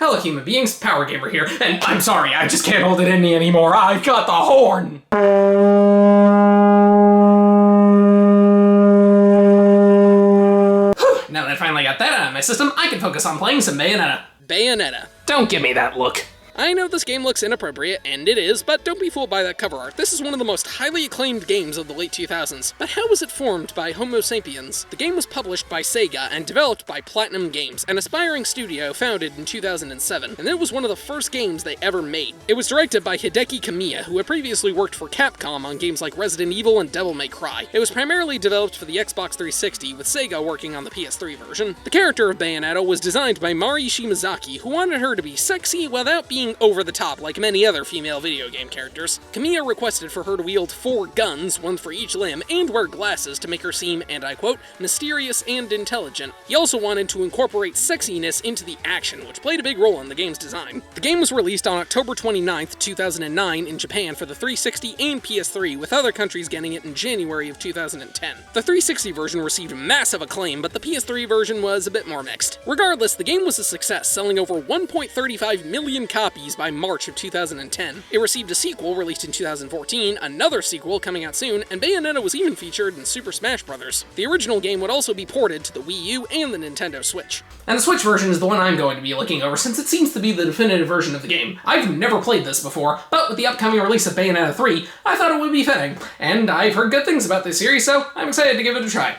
Hello human beings, Power Gamer here, and I'm sorry, I just can't hold it in me anymore. I've got the horn! Now that I finally got that out of my system, I can focus on playing some Bayonetta. Bayonetta. Don't give me that look. I know this game looks inappropriate, and it is, but don't be fooled by that cover art. This is one of the most highly acclaimed games of the late 2000s. But how was it formed by Homo sapiens? The game was published by Sega and developed by Platinum Games, an aspiring studio founded in 2007, and it was one of the first games they ever made. It was directed by Hideki Kamiya, who had previously worked for Capcom on games like Resident Evil and Devil May Cry. It was primarily developed for the Xbox 360, with Sega working on the PS3 version. The character of Bayonetta was designed by Mari Shimazaki, who wanted her to be sexy without being over the top like many other female video game characters. Kamiya requested for her to wield 4 guns, one for each limb, and wear glasses to make her seem, and I quote, mysterious and intelligent. He also wanted to incorporate sexiness into the action, which played a big role in the game's design. The game was released on October 29th, 2009 in Japan for the 360 and PS3, with other countries getting it in January of 2010. The 360 version received massive acclaim, but the PS3 version was a bit more mixed. Regardless, the game was a success, selling over 1.35 million copies by March of 2010. It received a sequel released in 2014, another sequel coming out soon, and Bayonetta was even featured in Super Smash Bros. The original game would also be ported to the Wii U and the Nintendo Switch. And the Switch version is the one I'm going to be looking over since it seems to be the definitive version of the game. I've never played this before, but with the upcoming release of Bayonetta 3, I thought it would be fitting. And I've heard good things about this series, so I'm excited to give it a try.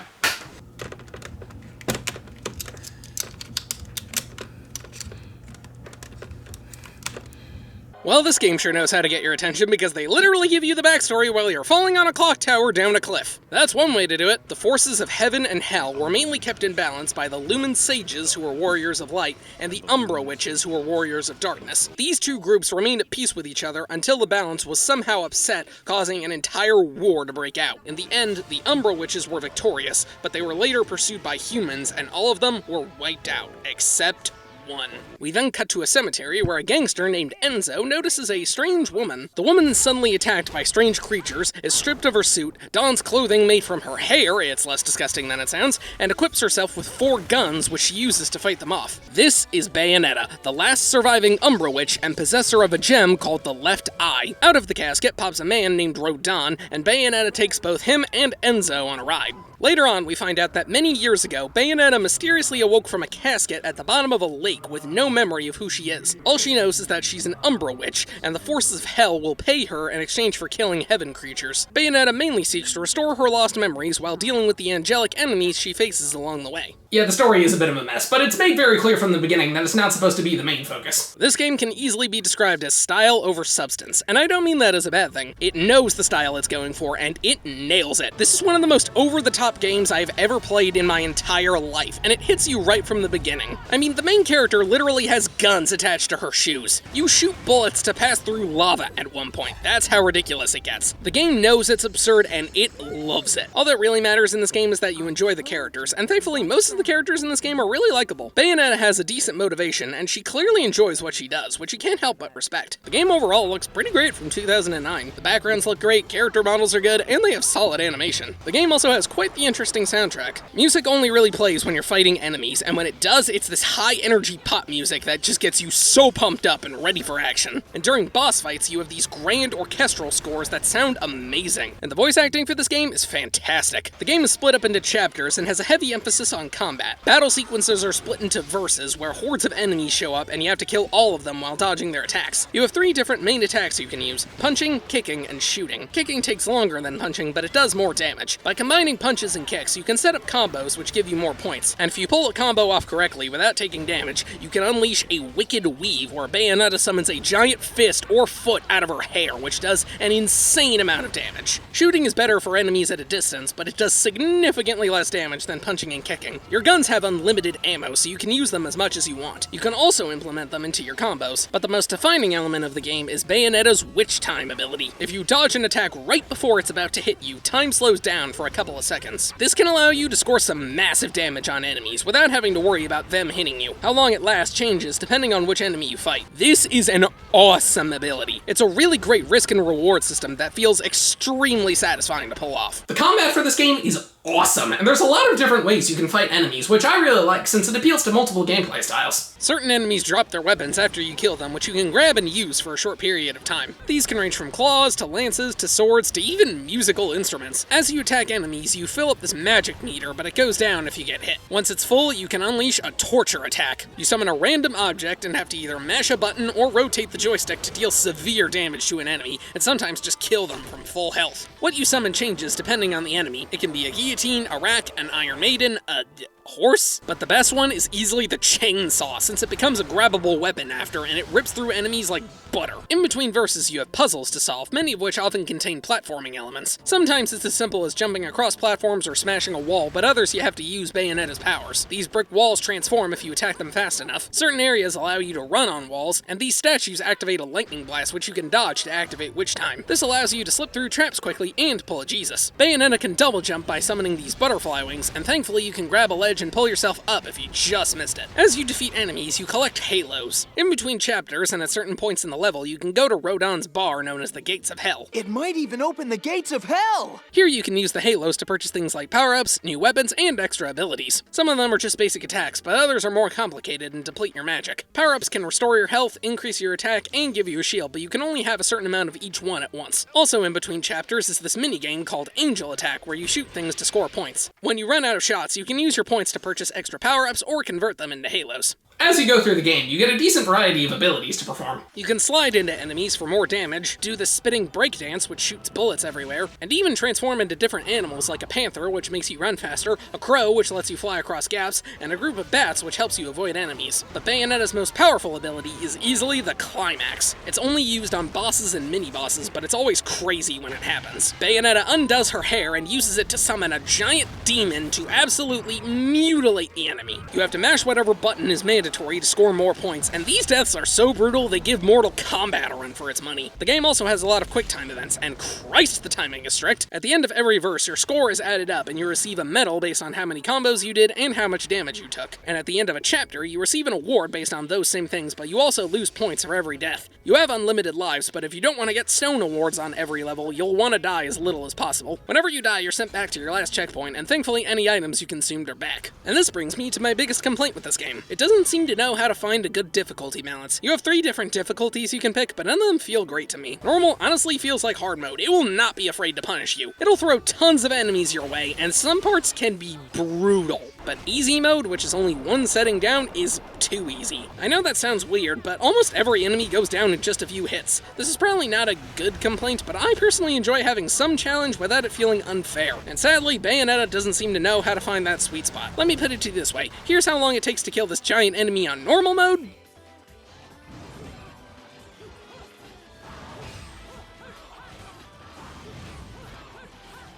Well, this game sure knows how to get your attention because they literally give you the backstory while you're falling on a clock tower down a cliff. That's one way to do it. The forces of heaven and hell were mainly kept in balance by the Lumen Sages, who were warriors of light, and the Umbra Witches, who were warriors of darkness. These two groups remained at peace with each other until the balance was somehow upset, causing an entire war to break out. In the end, the Umbra Witches were victorious, but they were later pursued by humans, and all of them were wiped out, except one. We then cut to a cemetery where a gangster named Enzo notices a strange woman. The woman is suddenly attacked by strange creatures, is stripped of her suit, dons clothing made from her hair, it's less disgusting than it sounds, and equips herself with 4 guns which she uses to fight them off. This is Bayonetta, the last surviving Umbra Witch and possessor of a gem called the Left Eye. Out of the casket pops a man named Rodin, and Bayonetta takes both him and Enzo on a ride. Later on, we find out that many years ago, Bayonetta mysteriously awoke from a casket at the bottom of a lake with no memory of who she is. All she knows is that she's an Umbra Witch, and the forces of hell will pay her in exchange for killing heaven creatures. Bayonetta mainly seeks to restore her lost memories while dealing with the angelic enemies she faces along the way. Yeah, the story is a bit of a mess, but it's made very clear from the beginning that it's not supposed to be the main focus. This game can easily be described as style over substance, and I don't mean that as a bad thing. It knows the style it's going for, and it nails it. This is one of the most over-the-top games I've ever played in my entire life, and it hits you right from the beginning. I mean, the main character literally has guns attached to her shoes. You shoot bullets to pass through lava at one point. That's how ridiculous it gets. The game knows it's absurd, and it loves it. All that really matters in this game is that you enjoy the characters, and thankfully most of the characters in this game are really likable. Bayonetta has a decent motivation, and she clearly enjoys what she does, which you can't help but respect. The game overall looks pretty great from 2009. The backgrounds look great, character models are good, and they have solid animation. The game also has quite the interesting soundtrack. Music only really plays when you're fighting enemies, and when it does, it's this high-energy pop music that just gets you so pumped up and ready for action. And during boss fights, you have these grand orchestral scores that sound amazing. And the voice acting for this game is fantastic. The game is split up into chapters and has a heavy emphasis on combat. Battle sequences are split into verses, where hordes of enemies show up and you have to kill all of them while dodging their attacks. You have 3 different main attacks you can use: punching, kicking, and shooting. Kicking takes longer than punching, but it does more damage. By combining punches and kicks, you can set up combos which give you more points, and if you pull a combo off correctly without taking damage, you can unleash a wicked weave where Bayonetta summons a giant fist or foot out of her hair, which does an insane amount of damage. Shooting is better for enemies at a distance, but it does significantly less damage than punching and kicking. Your guns have unlimited ammo, so you can use them as much as you want. You can also implement them into your combos, but the most defining element of the game is Bayonetta's Witch Time ability. If you dodge an attack right before it's about to hit you, time slows down for a couple of seconds. This can allow you to score some massive damage on enemies without having to worry about them hitting you. How long it lasts changes depending on which enemy you fight. This is an awesome ability. It's a really great risk and reward system that feels extremely satisfying to pull off. The combat for this game is awesome, and there's a lot of different ways you can fight enemies, which I really like since it appeals to multiple gameplay styles. Certain enemies drop their weapons after you kill them, which you can grab and use for a short period of time. These can range from claws, to lances, to swords, to even musical instruments. As you attack enemies, you fill up this magic meter, but it goes down if you get hit. Once it's full, you can unleash a torture attack. You summon a random object and have to either mash a button or rotate the joystick to deal severe damage to an enemy, and sometimes just kill them from full health. What you summon changes depending on the enemy. It can be a guillotine, a rack, an Iron Maiden, a horse, but the best one is easily the chainsaw, since it becomes a grabbable weapon after, and it rips through enemies like butter. In between verses, you have puzzles to solve, many of which often contain platforming elements. Sometimes it's as simple as jumping across platforms or smashing a wall, but others you have to use Bayonetta's powers. These brick walls transform if you attack them fast enough. Certain areas allow you to run on walls, and these statues activate a lightning blast, which you can dodge to activate witch time. This allows you to slip through traps quickly and pull a Jesus. Bayonetta can double jump by summoning these butterfly wings, and thankfully you can grab a ledge and pull yourself up if you just missed it. As you defeat enemies, you collect halos. In between chapters and at certain points in the level, you can go to Rodin's bar known as the Gates of Hell. It might even open the gates of hell! Here you can use the halos to purchase things like power-ups, new weapons, and extra abilities. Some of them are just basic attacks, but others are more complicated and deplete your magic. Power-ups can restore your health, increase your attack, and give you a shield, but you can only have a certain amount of each one at once. Also in between chapters is this minigame called Angel Attack, where you shoot things to score points. When you run out of shots, you can use your points to purchase extra power-ups or convert them into halos. As you go through the game, you get a decent variety of abilities to perform. You can slide into enemies for more damage, do the spitting breakdance, which shoots bullets everywhere, and even transform into different animals like a panther, which makes you run faster, a crow, which lets you fly across gaps, and a group of bats, which helps you avoid enemies. But Bayonetta's most powerful ability is easily the climax. It's only used on bosses and mini-bosses, but it's always crazy when it happens. Bayonetta undoes her hair and uses it to summon a giant demon to absolutely mutilate the enemy. You have to mash whatever button is mandatory to score more points, and these deaths are so brutal they give Mortal Kombat a run for its money. The game also has a lot of quick time events, and Christ, the timing is strict. At the end of every verse, your score is added up, and you receive a medal based on how many combos you did and how much damage you took. And at the end of a chapter, you receive an award based on those same things, but you also lose points for every death. You have unlimited lives, but if you don't want to get stone awards on every level, you'll want to die as little as possible. Whenever you die, you're sent back to your last checkpoint, and thankfully any items you consumed are back. And this brings me to my biggest complaint with this game. It doesn't seem to know how to find a good difficulty balance. You have 3 different difficulties you can pick, but none of them feel great to me. Normal honestly feels like hard mode. It will not be afraid to punish you. It'll throw tons of enemies your way, and some parts can be brutal. But easy mode, which is only 1 setting down, is too easy. I know that sounds weird, but almost every enemy goes down in just a few hits. This is probably not a good complaint, but I personally enjoy having some challenge without it feeling unfair. And sadly, Bayonetta doesn't seem to know how to find that sweet spot. Let me put it to you this way. Here's how long it takes to kill this giant enemy on normal mode.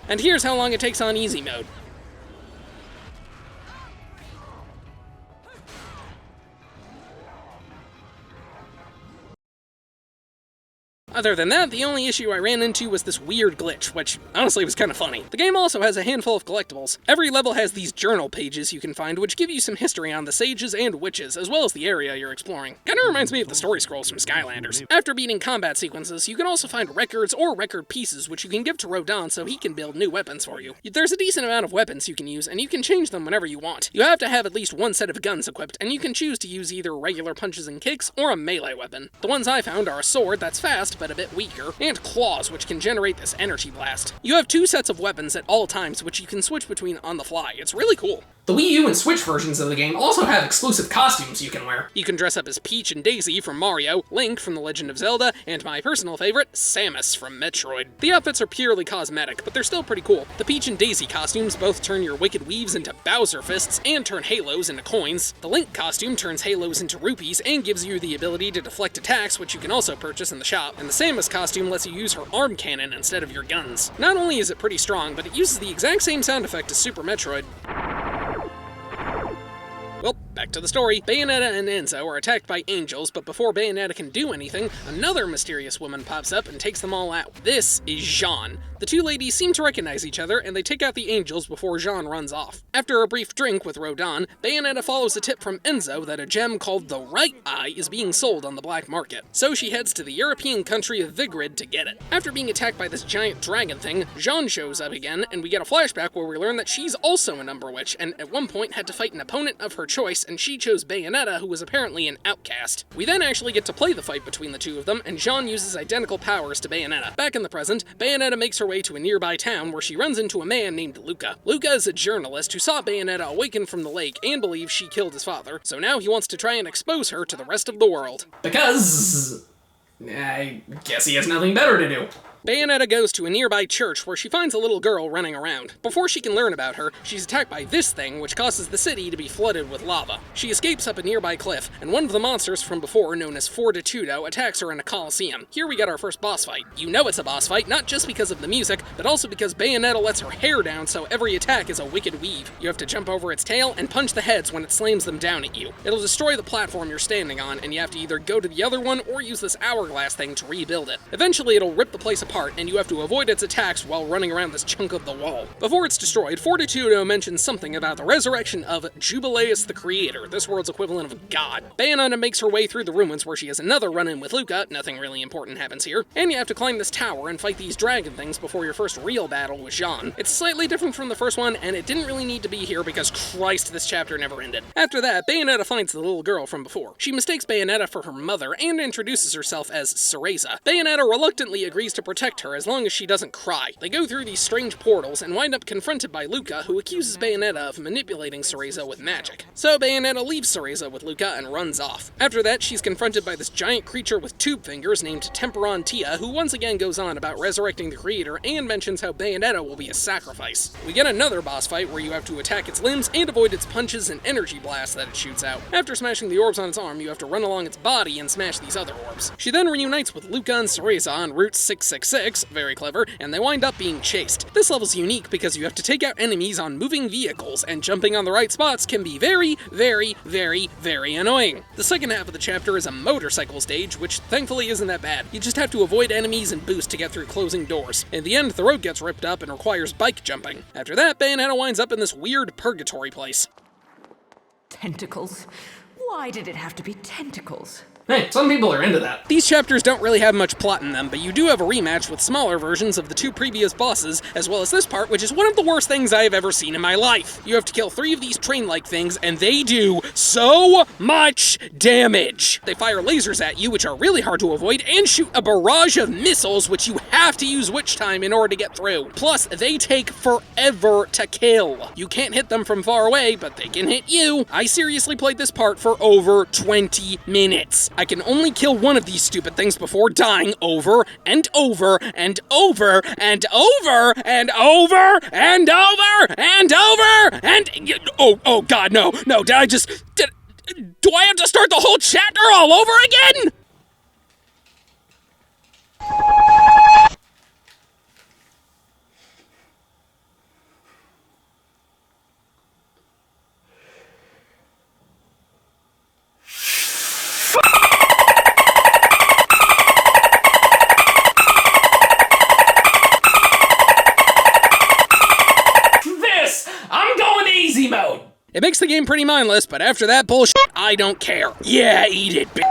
And here's how long it takes on easy mode. Other than that, the only issue I ran into was this weird glitch, which honestly was kind of funny. The game also has a handful of collectibles. Every level has these journal pages you can find, which give you some history on the sages and witches, as well as the area you're exploring. Kinda reminds me of the story scrolls from Skylanders. After beating combat sequences, you can also find records or record pieces, which you can give to Rodin so he can build new weapons for you. There's a decent amount of weapons you can use, and you can change them whenever you want. You have to have at least 1 set of guns equipped, and you can choose to use either regular punches and kicks or a melee weapon. The ones I found are a sword that's fast, but a bit weaker, and claws, which can generate this energy blast. You have 2 sets of weapons at all times, which you can switch between on the fly. It's really cool. The Wii U and Switch versions of the game also have exclusive costumes you can wear. You can dress up as Peach and Daisy from Mario, Link from The Legend of Zelda, and my personal favorite, Samus from Metroid. The outfits are purely cosmetic, but they're still pretty cool. The Peach and Daisy costumes both turn your Wicked Weaves into Bowser Fists and turn halos into coins. The Link costume turns halos into rupees and gives you the ability to deflect attacks, which you can also purchase in the shop. And the Samus costume lets you use her arm cannon instead of your guns. Not only is it pretty strong, but it uses the exact same sound effect as Super Metroid. Well, Back to the story, Bayonetta and Enzo are attacked by angels, but before Bayonetta can do anything, another mysterious woman pops up and takes them all out. This is Jean. The two ladies seem to recognize each other, and they take out the angels before Jean runs off. After a brief drink with Rodin, Bayonetta follows a tip from Enzo that a gem called the Right Eye is being sold on the black market. So she heads to the European country of Vigrid to get it. After being attacked by this giant dragon thing, Jean shows up again, and we get a flashback where we learn that she's also an Umber Witch, and at one point had to fight an opponent of her choice, and she chose Bayonetta, who was apparently an outcast. We then actually get to play the fight between the two of them, and Jean uses identical powers to Bayonetta. Back in the present, Bayonetta makes her way to a nearby town where she runs into a man named Luca. Luca is a journalist who saw Bayonetta awaken from the lake and believes she killed his father, so now he wants to try and expose her to the rest of the world. Because I guess he has nothing better to do. Bayonetta goes to a nearby church where she finds a little girl running around. Before she can learn about her, she's attacked by this thing, which causes the city to be flooded with lava. She escapes up a nearby cliff, and one of the monsters from before, known as Fortitudo, attacks her in a coliseum. Here we get our first boss fight. You know it's a boss fight, not just because of the music, but also because Bayonetta lets her hair down so every attack is a wicked weave. You have to jump over its tail and punch the heads when it slams them down at you. It'll destroy the platform you're standing on, and you have to either go to the other one or use this hourglass thing to rebuild it. Eventually it'll rip the place apart, and you have to avoid its attacks while running around this chunk of the wall. Before it's destroyed, Fortitudo mentions something about the resurrection of Jubileus the Creator, this world's equivalent of God. Bayonetta makes her way through the ruins where she has another run-in with Luca, nothing really important happens here, and you have to climb this tower and fight these dragon things before your first real battle with Jean. It's slightly different from the first one, and it didn't really need to be here because Christ, this chapter never ended. After that, Bayonetta finds the little girl from before. She mistakes Bayonetta for her mother and introduces herself as Cereza. Bayonetta reluctantly agrees to protect her as long as she doesn't cry. They go through these strange portals and wind up confronted by Luca, who accuses Bayonetta of manipulating Cereza with magic. So Bayonetta leaves Cereza with Luca and runs off. After that, she's confronted by this giant creature with tube fingers named Temperon Tia, who once again goes on about resurrecting the creator and mentions how Bayonetta will be a sacrifice. We get another boss fight where you have to attack its limbs and avoid its punches and energy blasts that it shoots out. After smashing the orbs on its arm, you have to run along its body and smash these other orbs. She then reunites with Luca and Cereza on Route 666, very clever, and they wind up being chased. This level's unique because you have to take out enemies on moving vehicles, and jumping on the right spots can be very, very, very, very annoying. The second half of the chapter is a motorcycle stage, which thankfully isn't that bad. You just have to avoid enemies and boost to get through closing doors. In the end, the road gets ripped up and requires bike jumping. After that, Bayonetta winds up in this weird purgatory place. Tentacles? Why did it have to be tentacles? Hey, some people are into that. These chapters don't really have much plot in them, but you do have a rematch with smaller versions of the two previous bosses, as well as this part, which is one of the worst things I have ever seen in my life. You have to kill 3 of these train-like things, and they do so much damage. They fire lasers at you, which are really hard to avoid, and shoot a barrage of missiles, which you have to use witch time in order to get through. Plus, they take forever to kill. You can't hit them from far away, but they can hit you. I seriously played this part for over 20 minutes. I can only kill one of these stupid things before dying over and over and over and over and over and over and over and oh god, no, do I have to start the whole chapter all over again? Mode. It makes the game pretty mindless, but after that bullshit, I don't care. Yeah, eat it, bitch.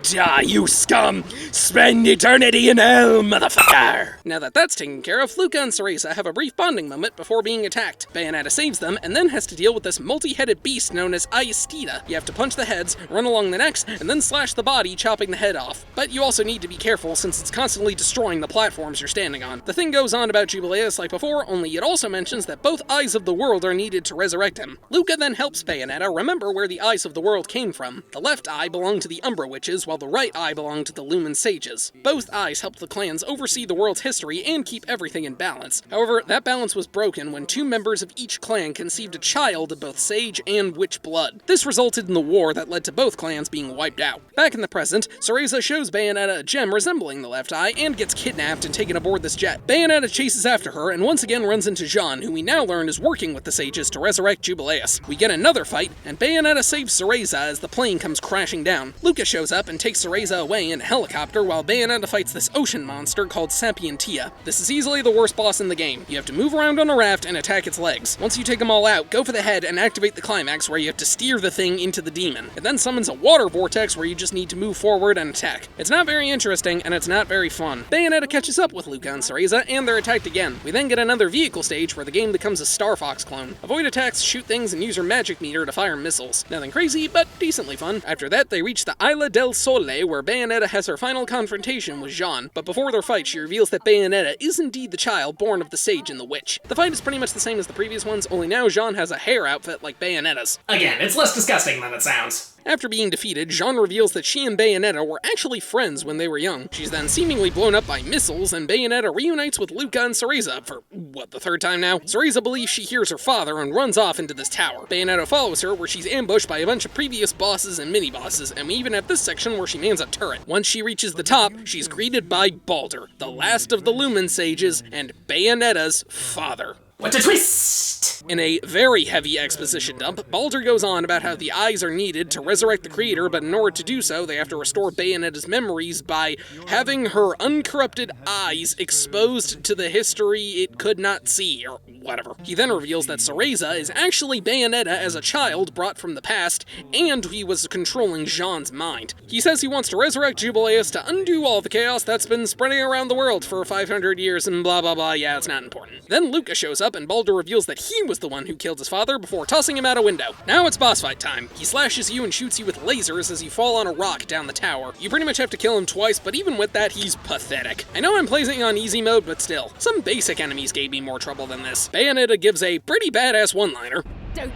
Die, you scum! Spend eternity in hell, motherfucker! Now that that's taken care of, Luca and Cereza have a brief bonding moment before being attacked. Bayonetta saves them, and then has to deal with this multi-headed beast known as Aistida. You have to punch the heads, run along the necks, and then slash the body, chopping the head off. But you also need to be careful since it's constantly destroying the platforms you're standing on. The thing goes on about Jubileus like before, only it also mentions that both eyes of the world are needed to resurrect him. Luca then helps Bayonetta remember where the eyes of the world came from. The left eye belonged to the Umber Witches, while while the right eye belonged to the Lumen Sages. Both eyes helped the clans oversee the world's history and keep everything in balance. However, that balance was broken when 2 members of each clan conceived a child of both Sage and Witch blood. This resulted in the war that led to both clans being wiped out. Back in the present, Cereza shows Bayonetta a gem resembling the left eye and gets kidnapped and taken aboard this jet. Bayonetta chases after her and once again runs into Jean, who we now learn is working with the Sages to resurrect Jubileus. We get another fight, and Bayonetta saves Cereza as the plane comes crashing down. Luca shows up and takes Cereza away in a helicopter while Bayonetta fights this ocean monster called Sapientia. This is easily the worst boss in the game. You have to move around on a raft and attack its legs. Once you take them all out, go for the head and activate the climax where you have to steer the thing into the demon. It then summons a water vortex where you just need to move forward and attack. It's not very interesting, and it's not very fun. Bayonetta catches up with Luca and Cereza, and they're attacked again. We then get another vehicle stage where the game becomes a Star Fox clone. Avoid attacks, shoot things, and use your magic meter to fire missiles. Nothing crazy, but decently fun. After that, they reach the Isla del Sole, where Bayonetta has her final confrontation with Jean, but before their fight, she reveals that Bayonetta is indeed the child born of the Sage and the Witch. The fight is pretty much the same as the previous ones, only now Jean has a hair outfit like Bayonetta's. Again, it's less disgusting than it sounds. After being defeated, Jean reveals that she and Bayonetta were actually friends when they were young. She's then seemingly blown up by missiles, and Bayonetta reunites with Luca and Cereza for, what, the 3rd time now? Cereza believes she hears her father and runs off into this tower. Bayonetta follows her, where she's ambushed by a bunch of previous bosses and mini-bosses, and we even have this section where she mans a turret. Once she reaches the top, she's greeted by Baldur, the last of the Lumen Sages, and Bayonetta's father. What a twist! In a very heavy exposition dump, Baldur goes on about how the eyes are needed to resurrect the creator, but in order to do so, they have to restore Bayonetta's memories by having her uncorrupted eyes exposed to the history it could not see, or whatever. He then reveals that Cereza is actually Bayonetta as a child brought from the past, and he was controlling Jean's mind. He says he wants to resurrect Jubileus to undo all the chaos that's been spreading around the world for 500 years and blah blah blah, yeah, it's not important. Then Luca shows up and Baldur reveals that he was the one who killed his father before tossing him out a window. Now it's boss fight time. He slashes you and shoots you with lasers as you fall on a rock down the tower. You pretty much have to kill him twice, but even with that, he's pathetic. I know I'm playing on easy mode, but still, some basic enemies gave me more trouble than this. Bayonetta gives a pretty badass one-liner. Don't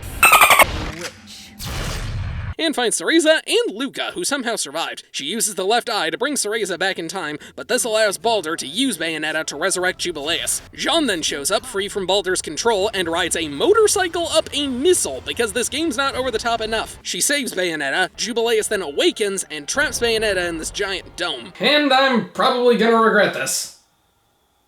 witch. And finds Cereza and Luca, who somehow survived. She uses the left eye to bring Cereza back in time, but this allows Baldur to use Bayonetta to resurrect Jubileus. Jean then shows up, free from Baldur's control, and rides a motorcycle up a missile, because this game's not over the top enough. She saves Bayonetta, Jubileus then awakens, and traps Bayonetta in this giant dome. And I'm probably gonna regret this,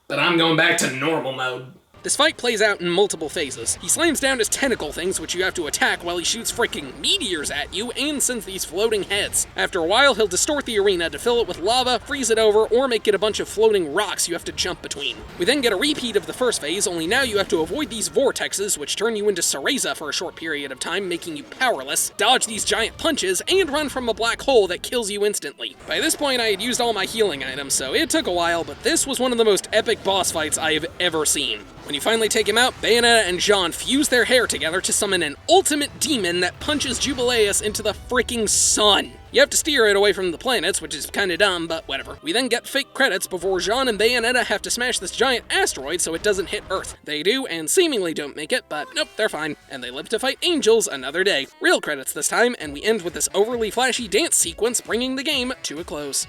but I'm going back to normal mode. This fight plays out in multiple phases. He slams down his tentacle things, which you have to attack while he shoots freaking meteors at you and sends these floating heads. After a while, he'll distort the arena to fill it with lava, freeze it over, or make it a bunch of floating rocks you have to jump between. We then get a repeat of the first phase, only now you have to avoid these vortexes, which turn you into Cereza for a short period of time, making you powerless, dodge these giant punches, and run from a black hole that kills you instantly. By this point, I had used all my healing items, so it took a while, but this was one of the most epic boss fights I have ever seen. When you finally take him out, Bayonetta and Jean fuse their hair together to summon an ultimate demon that punches Jubileus into the freaking sun. You have to steer it away from the planets, which is kinda dumb, but whatever. We then get fake credits before Jean and Bayonetta have to smash this giant asteroid so it doesn't hit Earth. They do, and seemingly don't make it, but nope, they're fine. And they live to fight angels another day. Real credits this time, and we end with this overly flashy dance sequence bringing the game to a close.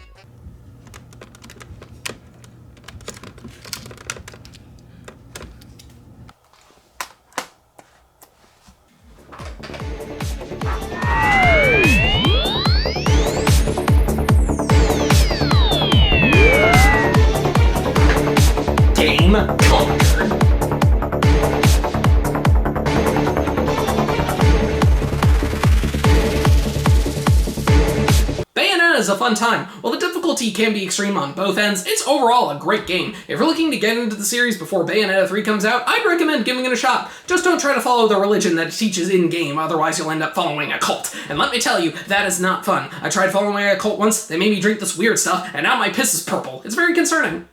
Game conquered. Bayonetta is a fun time. While the difficulty can be extreme on both ends, it's overall a great game. If you're looking to get into the series before Bayonetta 3 comes out, I'd recommend giving it a shot. Just don't try to follow the religion that it teaches in-game, otherwise you'll end up following a cult. And let me tell you, that is not fun. I tried following a cult once, they made me drink this weird stuff, and now my piss is purple. It's very concerning.